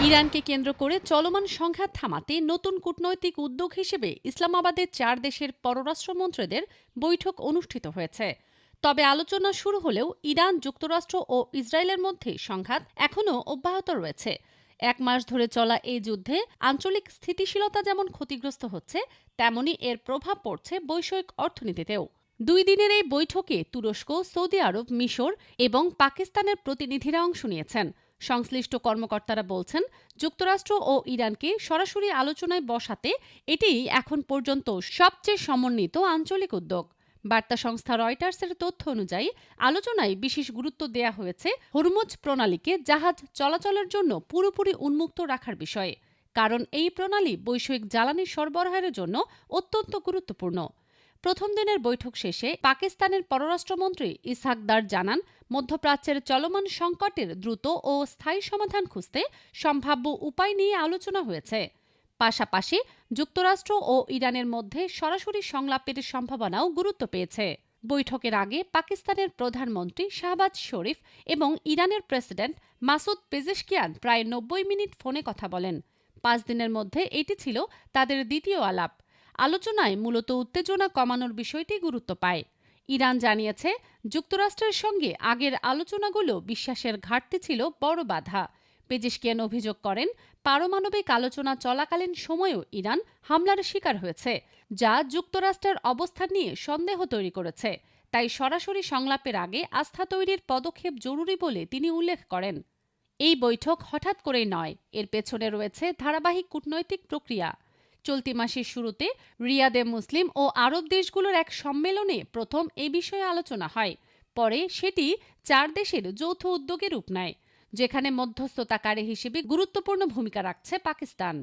ইরানকে কেন্দ্র করে চলমান সংঘাত থামাতে নতুন কূটনৈতিক উদ্যোগ হিসেবে ইসলামাবাদের 4 দেশের পররাষ্ট্রমন্ত্রীদের বৈঠক অনুষ্ঠিত হয়েছে। তবে আলোচনা শুরু হলেও ইরান, যুক্তরাষ্ট্র ও ইসরায়েলের মধ্যে সংঘাত এখনও অব্যাহত রয়েছে। 1 মাস ধরে চলা এই যুদ্ধে আঞ্চলিক স্থিতিশীলতা যেমন ক্ষতিগ্রস্ত হচ্ছে, তেমনি এর প্রভাব পড়ছে বৈষয়িক অর্থনীতিতেও। 2 দিনের এই বৈঠকে তুরস্ক, সৌদি আরব, মিশর এবং পাকিস্তানের প্রতিনিধিরা অংশ নিয়েছেন। সংশ্লিষ্ট কর্মকর্তারা বলছেন, যুক্তরাষ্ট্র ও ইরানকে সরাসরি আলোচনায় বসাতে এটিই এখন পর্যন্ত সবচেয়ে সমন্বিত আঞ্চলিক উদ্যোগ। বার্তা সংস্থা রয়টার্সের তথ্য অনুযায়ী আলোচনায় বিশেষ গুরুত্ব দেয়া হয়েছে হরমুজ প্রণালীকে জাহাজ চলাচলের জন্য পুরোপুরি উন্মুক্ত রাখার বিষয়ে, কারণ এই প্রণালী বৈষয়িক জ্বালানি সরবরাহের জন্য অত্যন্ত গুরুত্বপূর্ণ। প্রথম দিনের বৈঠক শেষে পাকিস্তানের পররাষ্ট্রমন্ত্রী ইসহাক দার জানান, মধ্যপ্রাচ্যের চলমান সংকটের দ্রুত ও স্থায়ী সমাধান খুঁজতে সম্ভাব্য উপায় নিয়ে আলোচনা হয়েছে। পাশাপাশি যুক্তরাষ্ট্র ও ইরানের মধ্যে সরাসরি সংলাপের সম্ভাবনাও গুরুত্ব পেয়েছে। বৈঠকের আগে পাকিস্তানের প্রধানমন্ত্রী শাহবাজ শরীফ এবং ইরানের প্রেসিডেন্ট মাসুদ পেজেশকিয়ান প্রায় 90 মিনিট ফোনে কথা বলেন। 5 দিনের মধ্যে এটি ছিল তাদের দ্বিতীয় আলাপ। আলোচনায় মূলত উত্তেজনা কমানোর বিষয়টি গুরুত্ব পায়। ইরান জানিয়েছে, যুক্তরাষ্ট্রের সঙ্গে আগের আলোচনাগুলো বিশ্বাসের ঘাটতি ছিল বড় বাধা। পেজেশকিয়ান অভিযোগ করেন, পারমাণবিক আলোচনা চলাকালীন সময়েও ইরান হামলার শিকার হয়েছে, যা যুক্তরাষ্ট্রের অবস্থান নিয়ে সন্দেহ তৈরি করেছে। তাই সরাসরি সংলাপের আগে আস্থা তৈরির পদক্ষেপ জরুরি বলে তিনি উল্লেখ করেন। এই বৈঠক হঠাৎ করেই নয়, এর পেছনে রয়েছে ধারাবাহিক কূটনৈতিক প্রক্রিয়া। চলতি মাসের শুরুতে রিয়াদে মুসলিম ও আরব দেশগুলোর এক সম্মেলনে প্রথম এ বিষয়ে আলোচনা হয়। পরে সেটি 4 দেশের যৌথ উদ্যোগে রূপ নেয়, যেখানে মধ্যস্থতাকারী হিসেবে গুরুত্বপূর্ণ ভূমিকা রাখছে পাকিস্তান।